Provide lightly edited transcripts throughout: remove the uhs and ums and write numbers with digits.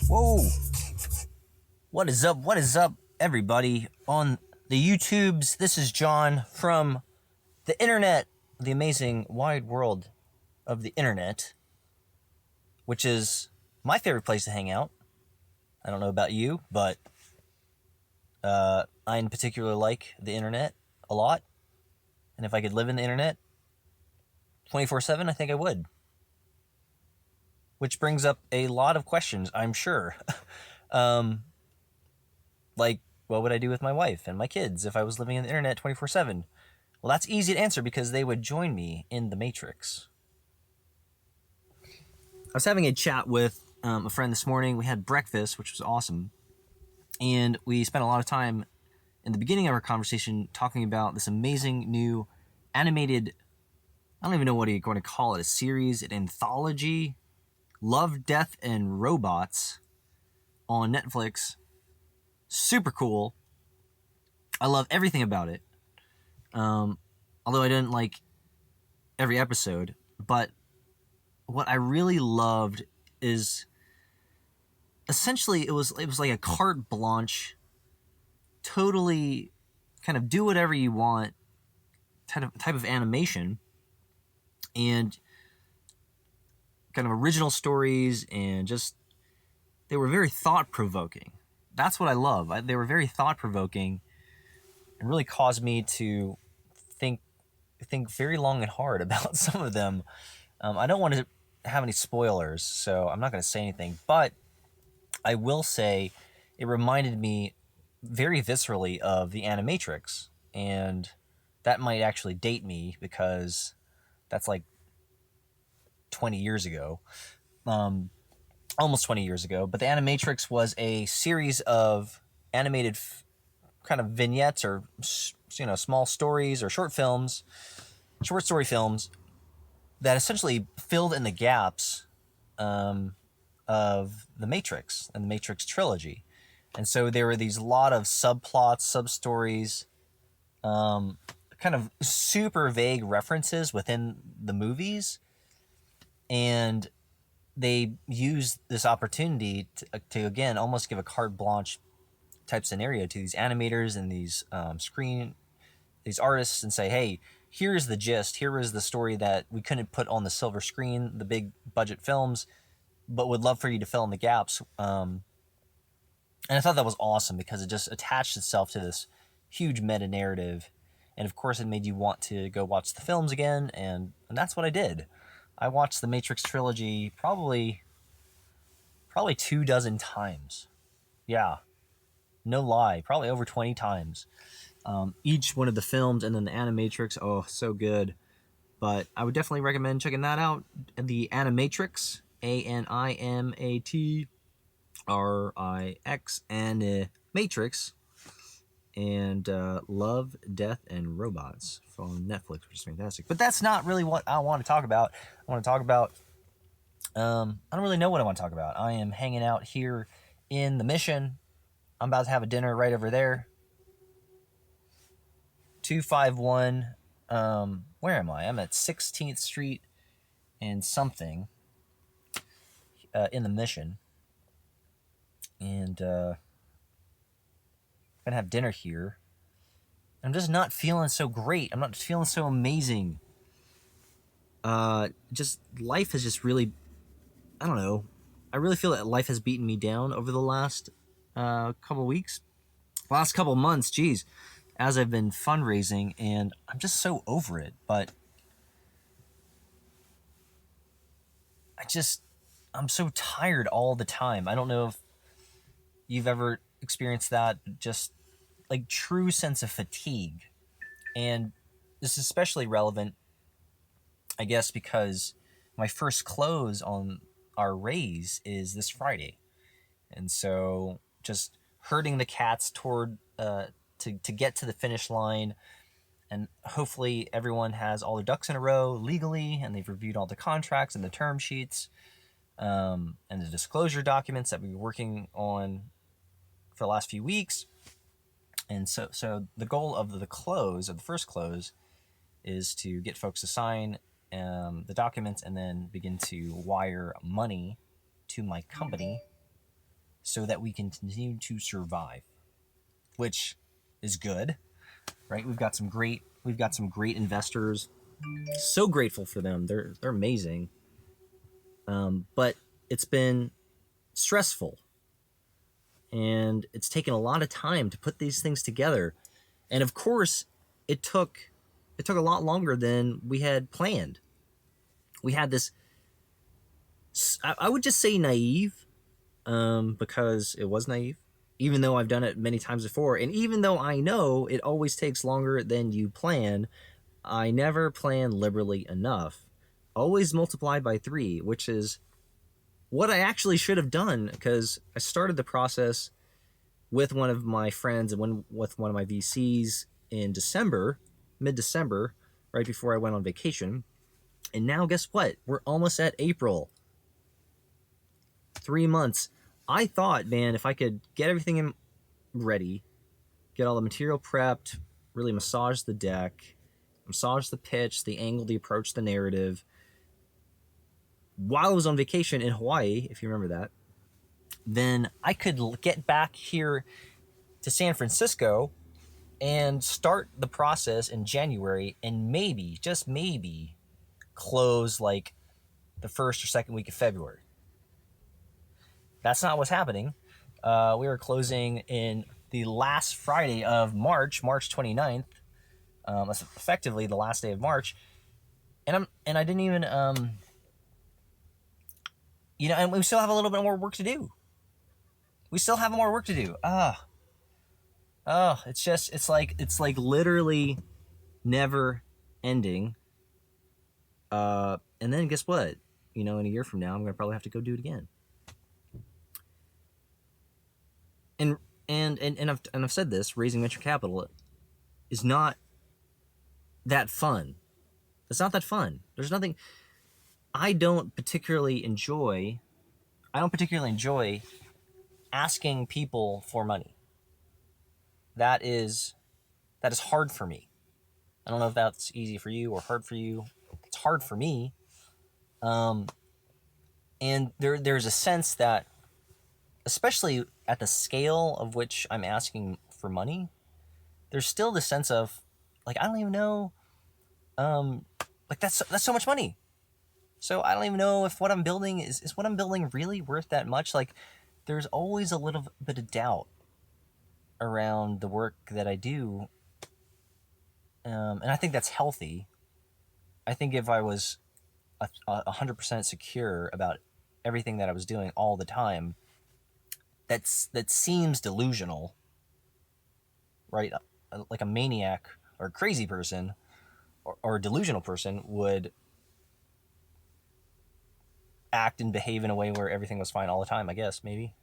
Whoa! What is up? What is up, everybody on the YouTubes? This is John from the internet, the amazing wide world of the internet, which is my favorite place to hang out. I don't know about you, but I in particular like the internet a lot. And if I could live in the internet 24/7, I think I would. Which brings up a lot of questions, I'm sure. Like, what would I do with my wife and my kids if I was living in the internet 24/7? Well, that's easy to answer because they would join me in the Matrix. I was having a chat with a friend this morning. We had breakfast, which was awesome. And we spent a lot of time in the beginning of our conversation talking about this amazing new animated, I don't even know what you're going to call it, a series, an anthology, Love, Death, and Robots on Netflix. Super cool. I love everything about it. Although I didn't like every episode, but what I really loved is essentially it was like a carte blanche, totally kind of do whatever you want type of animation, and kind of original stories, and just they were very thought-provoking. That's what I love. They were very thought-provoking and really caused me to think very long and hard about some of them. I don't want to have any spoilers, so I'm not going to say anything, but I will say it reminded me very viscerally of the Animatrix, and that might actually date me because that's like 20 years ago. Almost 20 years ago, but the Animatrix was a series of animated kind of vignettes or, small stories or short story films that essentially filled in the gaps of the Matrix and the Matrix trilogy. And so there were these lot of subplots, sub-stories, kind of super vague references within the movies, and they use this opportunity to again almost give a carte blanche type scenario to these animators and these these artists, and say, hey, here's the gist, here is the story that we couldn't put on the silver screen, the big budget films, but would love for you to fill in the gaps. And I thought that was awesome because it just attached itself to this huge meta narrative, and of course it made you want to go watch the films again, and that's what I did. I watched the Matrix trilogy probably 24 times. Yeah, no lie, probably over 20 times. Each one of the films and then the Animatrix, oh, so good. But I would definitely recommend checking that out. The Animatrix, Animatrix, and Matrix, and Love, Death, and Robots from Netflix, which is fantastic. But that's not really what I want to talk about. I want to talk about, I don't really know what I want to talk about. I am hanging out here in the Mission. I'm about to have a dinner right over there. 251, where am I? I'm at 16th Street and something, in the Mission. And I'm gonna have dinner here. I'm just not feeling so great. I'm not feeling so amazing. Just life has just really, I don't know. I really feel that life has beaten me down over the last couple weeks, last couple months. Geez, as I've been fundraising, and I'm just so over it. But I'm so tired all the time. I don't know if you've ever experienced that, just like true sense of fatigue. And this is especially relevant, I guess, because my first close on our raise is this Friday. And so just herding the cats toward to get to the finish line, and hopefully everyone has all their ducks in a row legally, and they've reviewed all the contracts and the term sheets, and the disclosure documents that we've been working on for the last few weeks. And so the goal of the first close, is to get folks to sign the documents and then begin to wire money to my company so that we can continue to survive, which is good, right? We've got some great investors. So grateful for them. They're amazing. But it's been stressful, and it's taken a lot of time to put these things together. And of course, it took a lot longer than we had planned. We had this, I would just say, naive, because it was naive, even though I've done it many times before. And even though I know it always takes longer than you plan, I never plan liberally enough. Always multiply by 3, which is what I actually should have done, because I started the process with one of my friends and with one of my VCs in December, mid-December, right before I went on vacation. And now guess what? We're almost at April. 3 months. I thought, man, if I could get everything ready, get all the material prepped, really massage the deck, massage the pitch, the angle, the approach, the narrative, while I was on vacation in Hawaii, if you remember that, then I could get back here to San Francisco and start the process in January, and maybe, just maybe, close like the first or second week of February. That's not what's happening. We were closing in the last Friday of March, March 29th. That's effectively the last day of March. And I didn't even, and we still have a little bit more work to do. It's like literally never ending. And then guess what? In a year from now, I'm going to probably have to go do it again. And I've said this, raising venture capital is not that fun. It's not that fun. There's nothing. I don't particularly enjoy asking people for money. That is hard for me. I don't know if that's easy for you or hard for you. It's hard for me. And there's a sense that, especially at the scale of which I'm asking for money, there's still the sense of, like, I don't even know, like that's so much money. So I don't even know if what I'm building is what I'm building really worth that much. Like, there's always a little bit of doubt around the work that I do. And I think that's healthy. I think if I was 100% secure about everything that I was doing all the time, that seems delusional, right? Like a maniac or a crazy person or a delusional person would act and behave in a way where everything was fine all the time, I guess, maybe.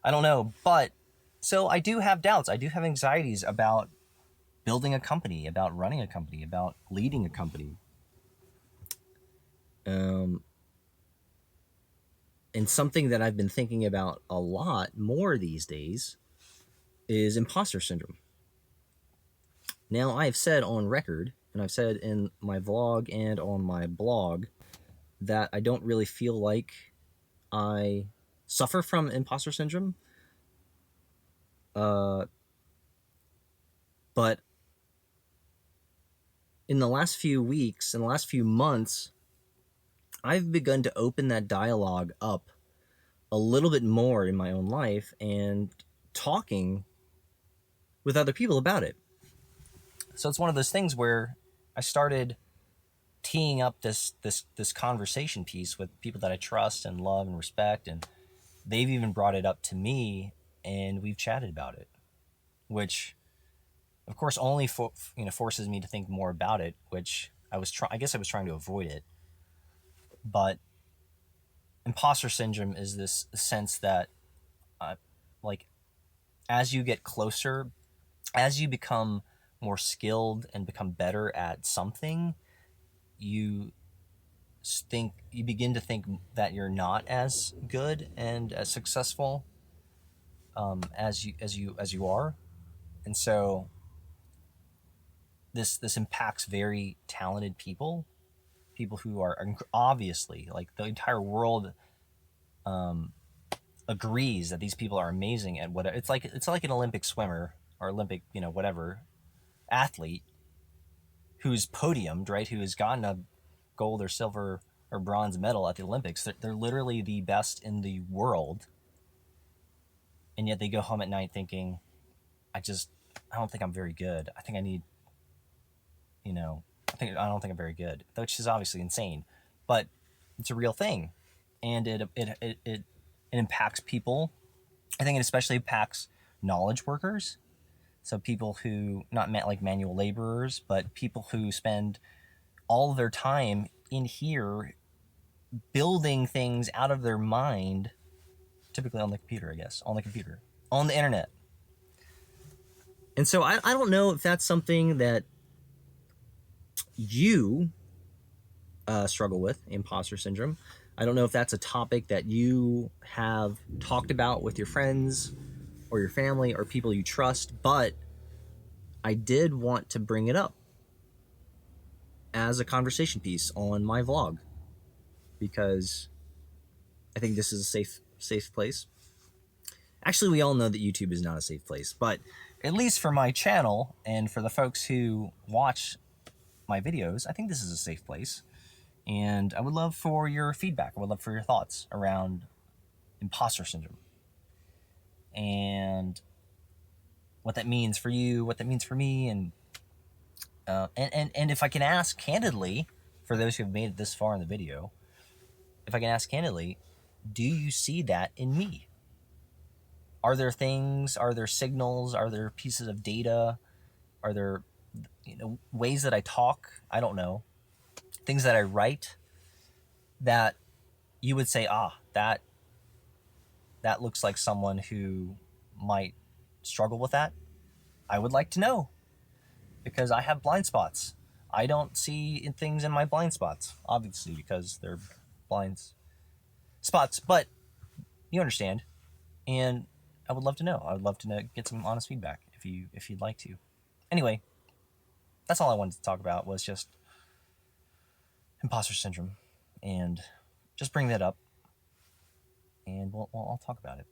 I don't know. But so I do have doubts. I do have anxieties about building a company, about running a company, about leading a company. And something that I've been thinking about a lot more these days is imposter syndrome. Now, I've said on record, and I've said in my vlog and on my blog, that I don't really feel like I suffer from imposter syndrome. But in the last few weeks, in the last few months, I've begun to open that dialogue up a little bit more in my own life and talking with other people about it. So it's one of those things where I started teeing up this conversation piece with people that I trust and love and respect, and they've even brought it up to me, and we've chatted about it, which, of course, only forces me to think more about it, which I guess I was trying to avoid it. But imposter syndrome is this sense that, like, as you get closer, as you become more skilled and become better at something, you begin to think that you're not as good and as successful as you are. And so this impacts very talented people who are obviously, like, the entire world agrees that these people are amazing at what it's like an Olympic swimmer or Olympic, whatever athlete who's podiumed, right? Who has gotten a gold or silver or bronze medal at the Olympics. They're literally the best in the world. And yet they go home at night thinking, I don't think I'm very good. I think I need, I don't think I'm very good, which is obviously insane, but it's a real thing. And it impacts people. I think it especially impacts knowledge workers. So people who, not like manual laborers, but people who spend all of their time in here building things out of their mind, typically on the computer, I guess, on the internet. And so I don't know if that's something that you struggle with, imposter syndrome. I don't know if that's a topic that you have talked about with your friends or your family or people you trust, but I did want to bring it up as a conversation piece on my vlog because I think this is a safe place. Actually, we all know that YouTube is not a safe place, but at least for my channel and for the folks who watch my videos, I think this is a safe place. And I would love for your feedback. I would love for your thoughts around imposter syndrome and what that means for you, what that means for me, and if I can ask candidly, for those who have made it this far in the video, if I can ask candidly, do you see that in me? Are there things, are there signals, are there pieces of data, are there ways that I talk, I don't know, things that I write that you would say, that looks like someone who might struggle with that? I would like to know, because I have blind spots. I don't see things in my blind spots, obviously, because they're blind spots, but you understand. And I would love to know. I would love to get some honest feedback if you'd like to. Anyway, that's all I wanted to talk about, was just imposter syndrome, and just bring that up, and I'll talk about it,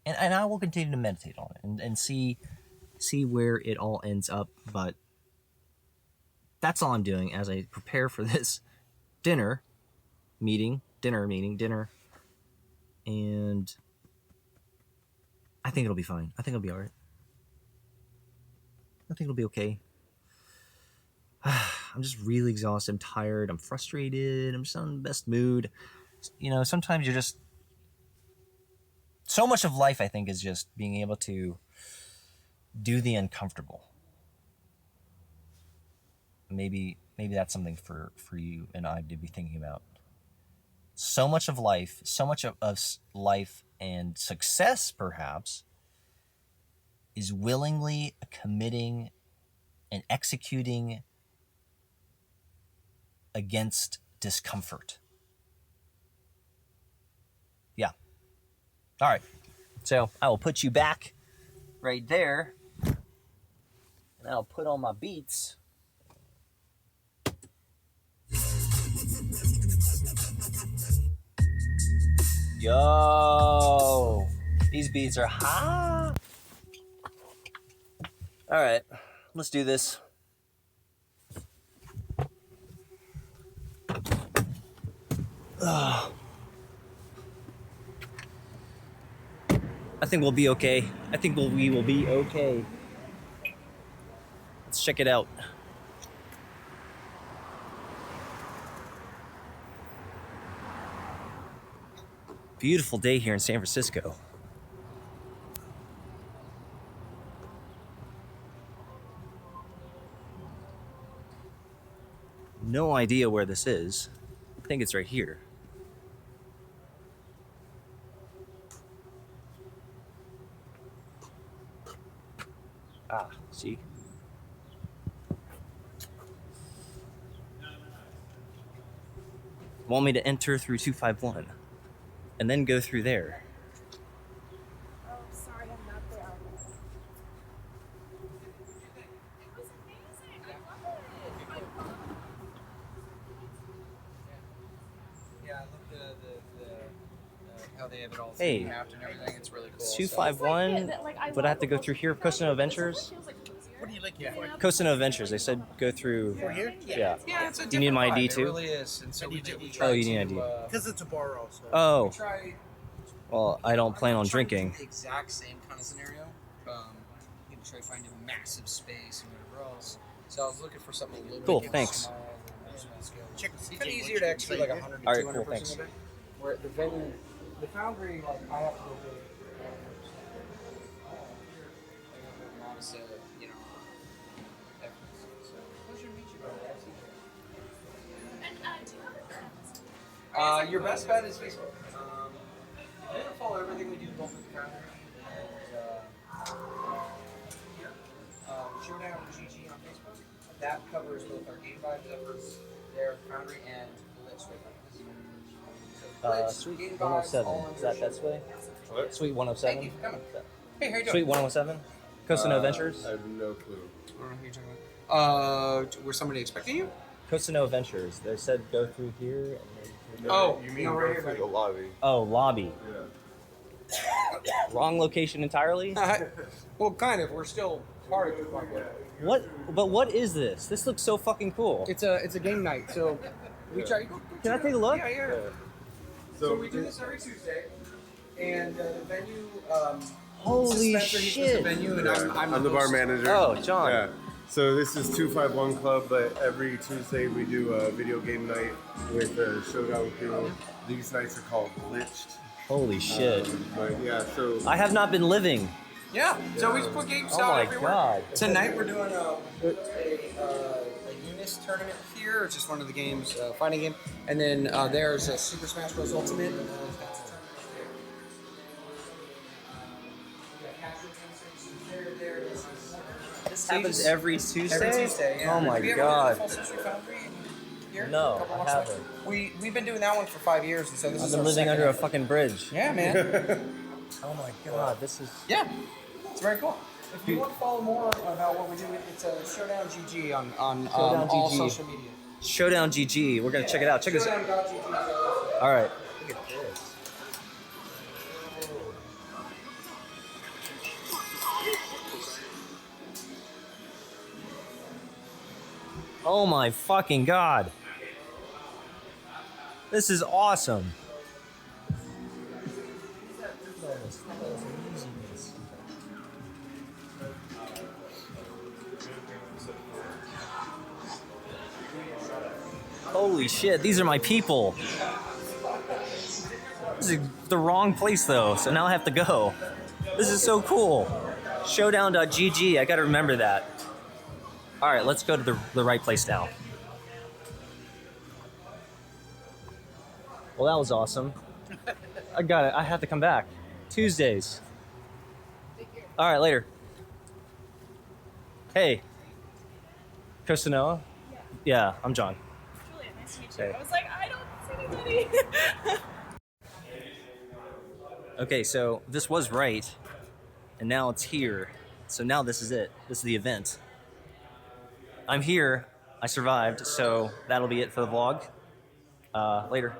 and I will continue to meditate on it and see where it all ends up. But that's all I'm doing as I prepare for this dinner meeting, and I think it'll be fine. I think it'll be all right. I think it'll be okay. I'm just really exhausted. I'm tired. I'm frustrated. I'm just not in the best mood. Sometimes you're just... So much of life, I think, is just being able to do the uncomfortable. Maybe that's something for you and I to be thinking about. So much of life and success, perhaps, is willingly committing and executing against discomfort. Yeah. All right. So I will put you back right there, and I'll put on my beats. Yo, these beats are hot. All right, let's do this. I think we'll be okay. We will be okay. Let's check it out. Beautiful day here in San Francisco. No idea where this is. I think it's right here. See? Want me to enter through 251 and then go through there. Oh, sorry, I'm not there. It was amazing. I love it. Yeah, I love the how they have it all Hey. mapped and everything. It's really cool. It's So- 251. Would I have to go through here? Costa No Adventures? What do you like? Yeah. Costa No Adventures. They said go through. Here? Yeah. Yeah, it's a Do you need my different ID vibe. too? It really is. And so we Oh, try you need to, ID. Because it's a bar also. Oh, try. well, I don't plan on I'm trying to do drinking. The exact same kind of scenario. You know, try to find a massive space and whatever else. So I was looking for something a little Cool, bit thanks. small, small scale. It's kind of easier to execute like 100 to All right, 200 cool, thanks. person event. Where the venue, the foundry, like I have to go big. So, you know, efforts. So, pleasure to meet you, brother. I've seen you. And do you have a friend? Your best bet is Facebook. You're gonna follow everything we do both with the foundry and Showdown GG on Facebook. That covers both our game vibes efforts there at the foundry and Glitch with us. So Suite Game Vibes, 107. all Is that under way? What? Suite Thank 107. you for coming. Hey, how you doing? Suite 107. Costa No Adventures. I have no clue. I don't know who you're talking about. Was somebody expecting you? Costa No Adventures. They said go through here. And then... Oh, you mean no, go right here, through buddy. the lobby? Oh, lobby. Yeah. Wrong location entirely. Well, kind of. We're still part of the park. What? But what is this? This looks so fucking cool. It's a game night, so we try. Can I take a look? Yeah. So we do this every Tuesday, and the venue. Holy Spencer, he's shit. the venue, and I'm the bar host. manager. Oh, John. Yeah. So this is 251 Club, but every Tuesday we do a video game night with the Showdown crew. These nights are called Glitched. Holy shit. But yeah, so I have not been living. Yeah. So we put games Oh out my everywhere. god. Tonight we're doing a Unis tournament here. It's just one of the games, fighting game, and then there's a Super Smash Bros. Ultimate. This happens every Tuesday? Every Tuesday, yeah. Oh my Have you ever god. been to the Full Century Foundry here? No, A couple I months ago? haven't. We've been doing that one for 5 years, and so this I've is been our living second under a effort. fucking bridge. Yeah, man. Oh my god, this is... Yeah, it's very cool. If you want to follow more about what we do, it's a Showdown GG on Showdown all GG. social media. Showdown GG. We're gonna check it out. Check this out. Showdown.gg. Alright. Look at this. Oh my fucking god. This is awesome. Holy shit, these are my people. This is the wrong place though, so now I have to go. This is so cool. Showdown.gg, I gotta remember that. Alright, let's go to the right place now. Well, that was awesome. I got it. I have to come back. Tuesdays. Alright, later. Hey. Christinoa? Yeah, I'm John. Julia, nice to meet you. Hey. I was like, I don't see anybody. Okay, so this was right, and now it's here. So now this is it. This is the event. I'm here. I survived, so that'll be it for the vlog. Later.